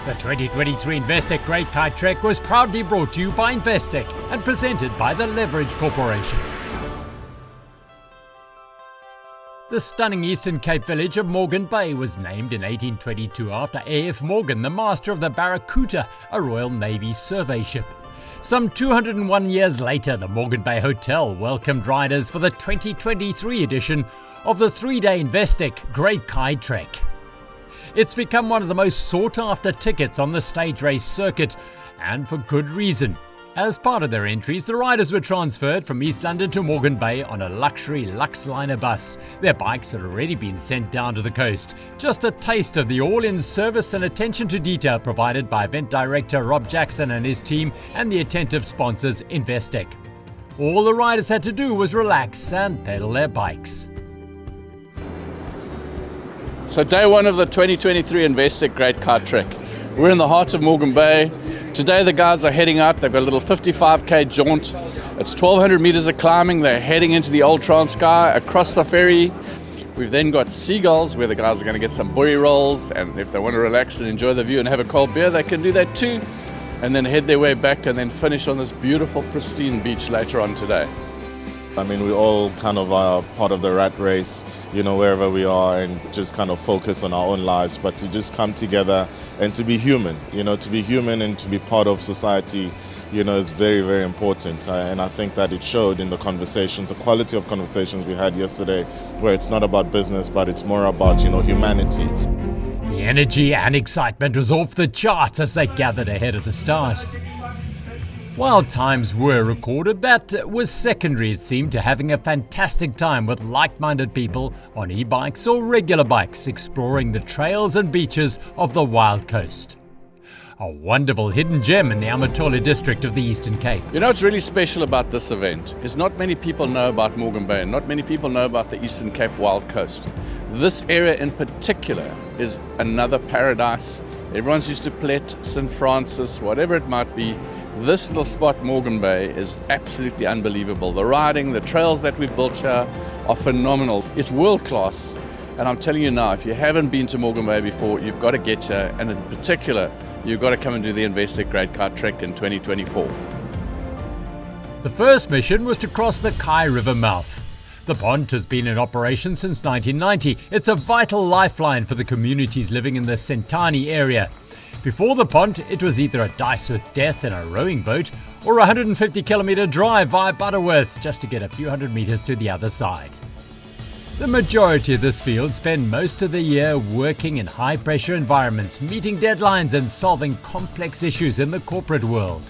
The 2023 Investec Great Kei Trek was proudly brought to you by Investec and presented by the Leverage Corporation. The stunning Eastern Cape village of Morgan Bay was named in 1822 after A.F. Morgan, the master of the Barracuda, a Royal Navy survey ship. Some 201 years later, the Morgan Bay Hotel welcomed riders for the 2023 edition of the three-day Investec Great Kei Trek. It's become one of the most sought-after tickets on the stage race circuit, and for good reason. As part of their entries, the riders were transferred from East London to Morgan Bay on a luxury Luxliner bus. Their bikes had already been sent down to the coast. Just a taste of the all-in service and attention to detail provided by event director Rob Jackson and his team and the attentive sponsors Investec. All the riders had to do was relax and pedal their bikes. So day one of the 2023 Investec Great Kei Trek. We're in the heart of Morgan Bay. Today the guys are heading out. They've got a little 55k jaunt. It's 1,200 meters of climbing. They're heading into the old Transkei across the ferry. We've then got Seagulls, where the guys are going to get some buoy rolls, and if they want to relax and enjoy the view and have a cold beer, they can do that too, and then head their way back and then finish on this beautiful pristine beach later on today. I mean, we all kind of are part of the rat race, wherever we are, and just kind of focus on our own lives. But to just come together and to be human, to be human and to be part of society, is very, very important. And I think that it showed in the conversations, the quality of conversations we had yesterday, where it's not about business, but it's more about, humanity. The energy and excitement was off the charts as they gathered ahead of the start. While times were recorded, that was secondary, it seemed, to having a fantastic time with like-minded people on e-bikes or regular bikes exploring the trails and beaches of the Wild Coast. A wonderful hidden gem in the Amatola district of the Eastern Cape. What's really special about this event is not many people know about Morgan Bay and not many people know about the Eastern Cape Wild Coast. This area in particular is another paradise. Everyone's used to Plet, St. Francis, whatever it might be. This little spot, Morgan Bay, is absolutely unbelievable. The riding, the trails that we've built here are phenomenal. It's world class, and I'm telling you now, if you haven't been to Morgan Bay before, you've got to get here, and in particular, you've got to come and do the Investec Great Kei Trek in 2024. The first mission was to cross the Kei River mouth. The pond has been in operation since 1990. It's a vital lifeline for the communities living in the Sentani area. Before the pond, it was either a dice with death in a rowing boat or a 150-kilometre drive via Butterworth just to get a few hundred metres to the other side. The majority of this field spend most of the year working in high-pressure environments, meeting deadlines and solving complex issues in the corporate world.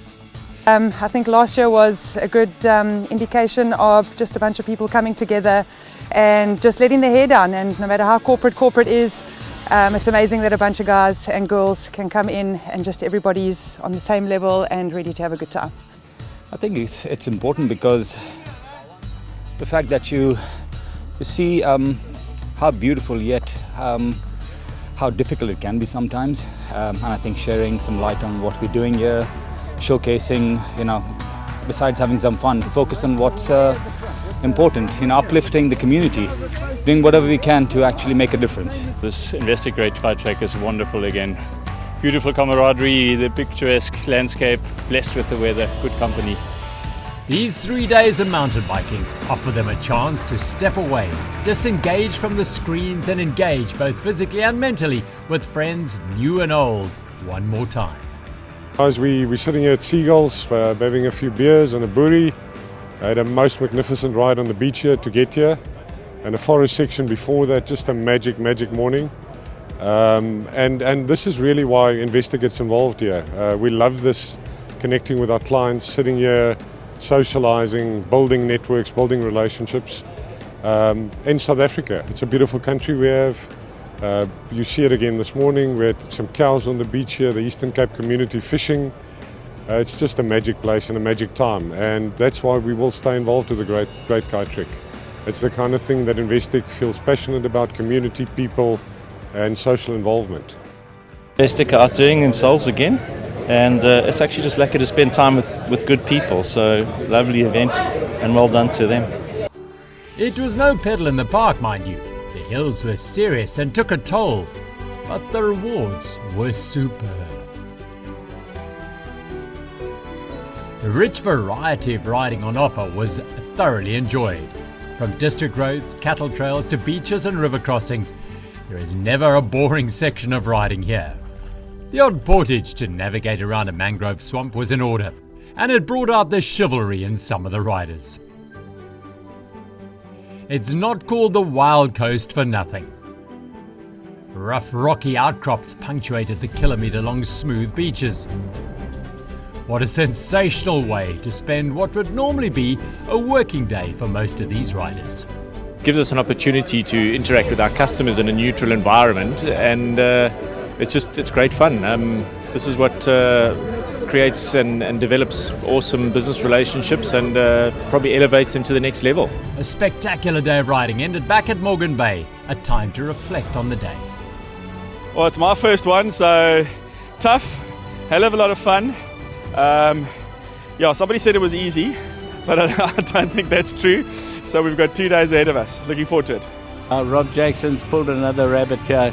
I think last year was a good indication of just a bunch of people coming together and just letting their hair down, and no matter how corporate is, it's amazing that a bunch of guys and girls can come in and just everybody's on the same level and ready to have a good time. I think it's important because the fact that you see how beautiful yet how difficult it can be sometimes, and I think sharing some light on what we're doing here, showcasing, besides having some fun, focus on what's important, uplifting the community, doing whatever we can to actually make a difference. This Investec Great Kei Trek is wonderful again. Beautiful camaraderie, the picturesque landscape, blessed with the weather, good company. These 3 days of mountain biking offer them a chance to step away, disengage from the screens and engage both physically and mentally with friends new and old one more time. As we're sitting here at Seagulls, having a few beers and a buoy. I had a most magnificent ride on the beach here to get here, and a forest section before that, just a magic morning. And this is really why Investec gets involved here. We love this, connecting with our clients, sitting here, socializing, building networks, building relationships. In South Africa, it's a beautiful country we have. You see it again this morning. We had some cows on the beach here, the Eastern Cape community fishing. It's just a magic place and a magic time, and that's why we will stay involved with the Great Kei Trek. It's the kind of thing that Investec feels passionate about: community, people, and social involvement. Investec are outdoing themselves again, and it's actually just lucky to spend time with good people. So lovely event, and well done to them. It was no pedal in the park, mind you. The hills were serious and took a toll, but the rewards were superb. rich variety of riding on offer was thoroughly enjoyed. From district roads, cattle trails to beaches and river crossings, there is never a boring section of riding here. The odd portage to navigate around a mangrove swamp was in order, and it brought out the chivalry in some of the riders. It's not called the Wild Coast for nothing. Rough rocky outcrops punctuated the kilometre-long smooth beaches. What a sensational way to spend what would normally be a working day for most of these riders. Gives us an opportunity to interact with our customers in a neutral environment, and it's great fun. This is what creates and develops awesome business relationships and probably elevates them to the next level. A spectacular day of riding ended back at Morgan Bay, a time to reflect on the day. Well, it's my first one, so tough, hell of a lot of fun. Somebody said it was easy, but I don't think that's true. So we've got 2 days ahead of us. Looking forward to it. Rob Jackson's pulled another rabbit here,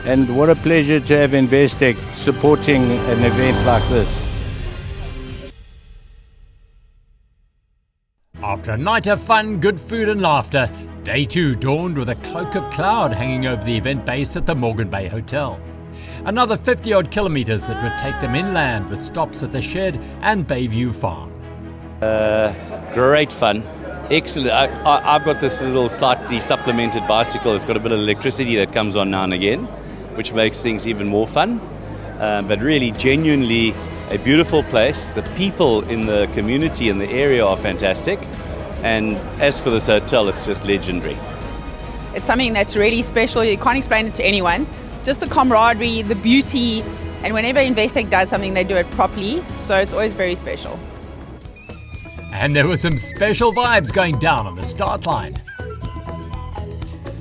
and what a pleasure to have Investec supporting an event like this. After a night of fun, good food and laughter, day 2 dawned with a cloak of cloud hanging over the event base at the Morgan Bay Hotel. Another 50-odd kilometres that would take them inland with stops at the Shed and Bayview Farm. Great fun. Excellent. I've got this little slightly supplemented bicycle. It's got a bit of electricity that comes on now and again, which makes things even more fun. But really, genuinely, a beautiful place. The people in the community and the area are fantastic. And as for this hotel, it's just legendary. It's something that's really special. You can't explain it to anyone. Just the camaraderie, the beauty, and whenever Investec does something, they do it properly. So it's always very special. And there were some special vibes going down on the start line.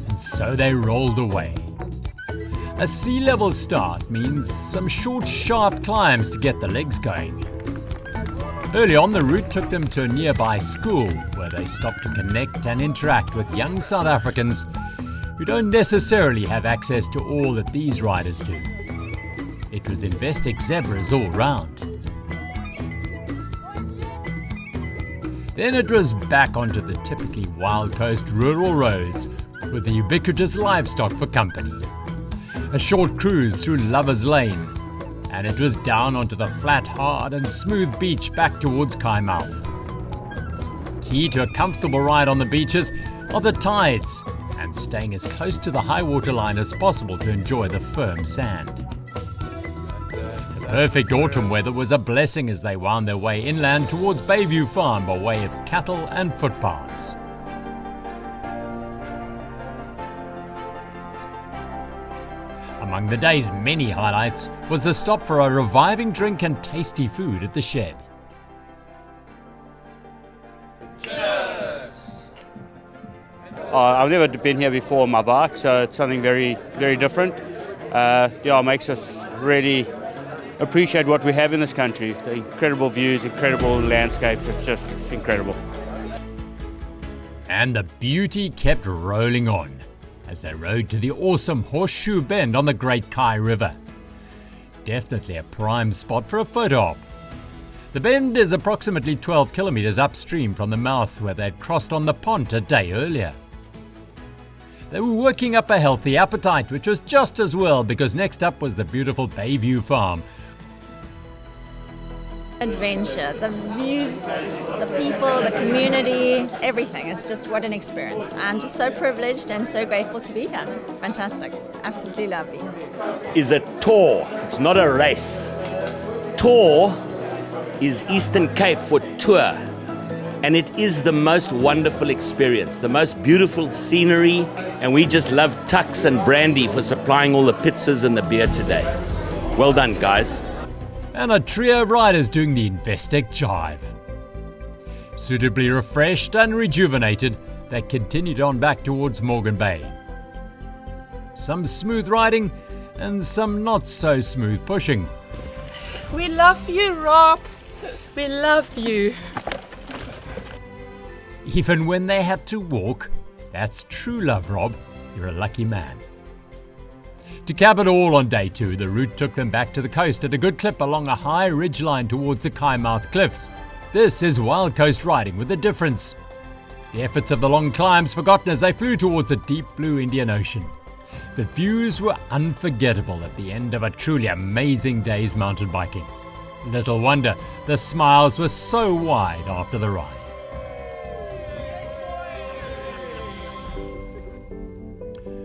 And so they rolled away. A sea level start means some short, sharp climbs to get the legs going. Early on, the route took them to a nearby school where they stopped to connect and interact with young South Africans who don't necessarily have access to all that these riders do. It was Investec Zebras all round. Then it was back onto the typically wild coast rural roads with the ubiquitous livestock for company. A short cruise through Lover's Lane, and it was down onto the flat, hard and smooth beach back towards Kaimouth. Key to a comfortable ride on the beaches are the tides and staying as close to the high water line as possible to enjoy the firm sand. The perfect autumn weather was a blessing as they wound their way inland towards Bayview Farm by way of cattle and footpaths. Among the day's many highlights was the stop for a reviving drink and tasty food at the Shed. I've never been here before on my bike, so it's something very, very different. It makes us really appreciate what we have in this country. The incredible views, incredible landscapes, it's just incredible. And the beauty kept rolling on as they rode to the awesome Horseshoe Bend on the Great Kei River. Definitely a prime spot for a photo op. The bend is approximately 12 kilometres upstream from the mouth where they'd crossed on the pond a day earlier. They were working up a healthy appetite, which was just as well because next up was the beautiful Bayview Farm. Adventure, the views, the people, the community, everything. It's just what an experience. I'm just so privileged and so grateful to be here. Fantastic. Absolutely lovely. Is a tour. It's not a race. Tour is Eastern Cape for tour. And it is the most wonderful experience, the most beautiful scenery, and we just love Tux and Brandy for supplying all the pizzas and the beer today. Well done, guys. And a trio of riders doing the Investec Jive. Suitably refreshed and rejuvenated, they continued on back towards Morgan Bay. Some smooth riding and some not so smooth pushing. We love you, Rob. We love you. Even when they had to walk, that's true love, Rob. You're a lucky man. To cap it all on day 2, the route took them back to the coast at a good clip along a high ridgeline towards the Kaimouth Cliffs. This is Wild Coast riding with a difference. The efforts of the long climbs forgotten as they flew towards the deep blue Indian Ocean. The views were unforgettable at the end of a truly amazing day's mountain biking. Little wonder the smiles were so wide after the ride.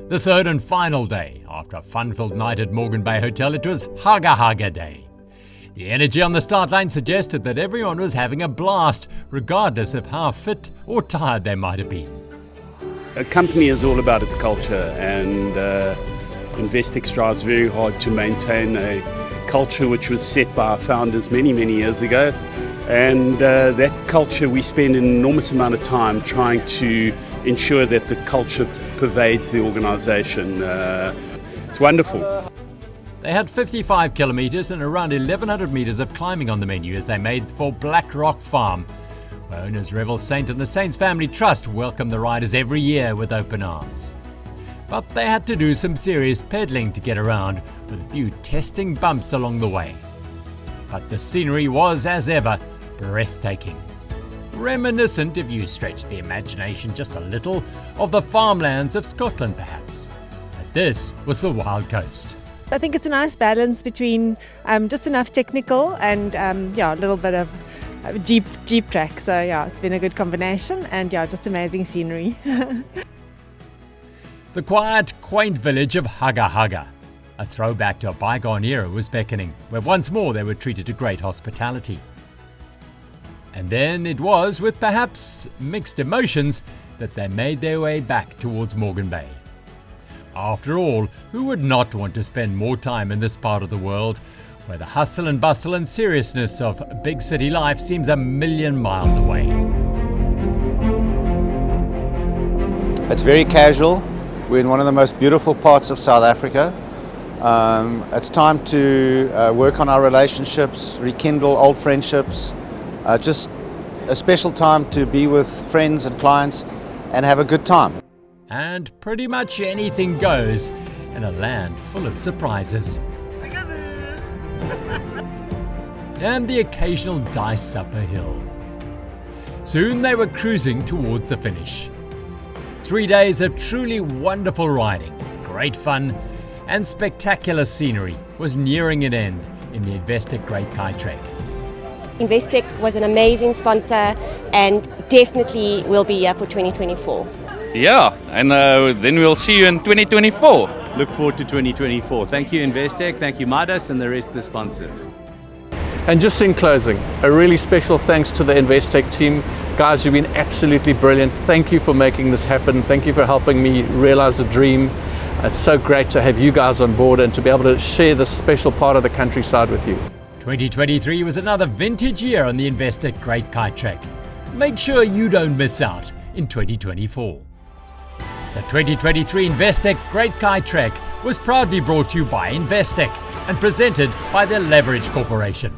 The third and final day, after a fun-filled night at Morgan Bay Hotel, it was Haga Haga Day. The energy on the start line suggested that everyone was having a blast, regardless of how fit or tired they might have been. A company is all about its culture, and Investec strives very hard to maintain a culture which was set by our founders many, many years ago. And that culture, we spend an enormous amount of time trying to ensure that the culture pervades the organisation. It's wonderful. They had 55 kilometres and around 1,100 metres of climbing on the menu as they made for Black Rock Farm, where owners Revel Saint and the Saints Family Trust welcome the riders every year with open arms. But they had to do some serious pedalling to get around, with a few testing bumps along the way. But the scenery was, as ever, breathtaking. Reminiscent, if you stretch the imagination just a little, of the farmlands of Scotland perhaps. But this was the Wild Coast. I think it's a nice balance between just enough technical and a little bit of Jeep track. So yeah, it's been a good combination, and just amazing scenery. The quiet, quaint village of Haga Haga, a throwback to a bygone era, was beckoning, where once more they were treated to great hospitality. And then it was, with perhaps mixed emotions, that they made their way back towards Morgan Bay. After all, who would not want to spend more time in this part of the world, where the hustle and bustle and seriousness of big city life seems a million miles away? It's very casual. We're in one of the most beautiful parts of South Africa. It's time to work on our relationships, rekindle old friendships, just a special time to be with friends and clients and have a good time. And pretty much anything goes in a land full of surprises. And the occasional dice up a hill. Soon they were cruising towards the finish. 3 days of truly wonderful riding, great fun, and spectacular scenery was nearing an end in the Investec Great Kei Trek. Investec was an amazing sponsor and definitely will be here for 2024. Yeah, and then we'll see you in 2024. Look forward to 2024. Thank you Investec, thank you Midas and the rest of the sponsors. And just in closing, a really special thanks to the Investec team. Guys, you've been absolutely brilliant. Thank you for making this happen. Thank you for helping me realize the dream. It's so great to have you guys on board and to be able to share this special part of the countryside with you. 2023 was another vintage year on the Investec Great Kei Trek. Make sure you don't miss out in 2024. The 2023 Investec Great Kei Trek was proudly brought to you by Investec and presented by the Leverage Corporation.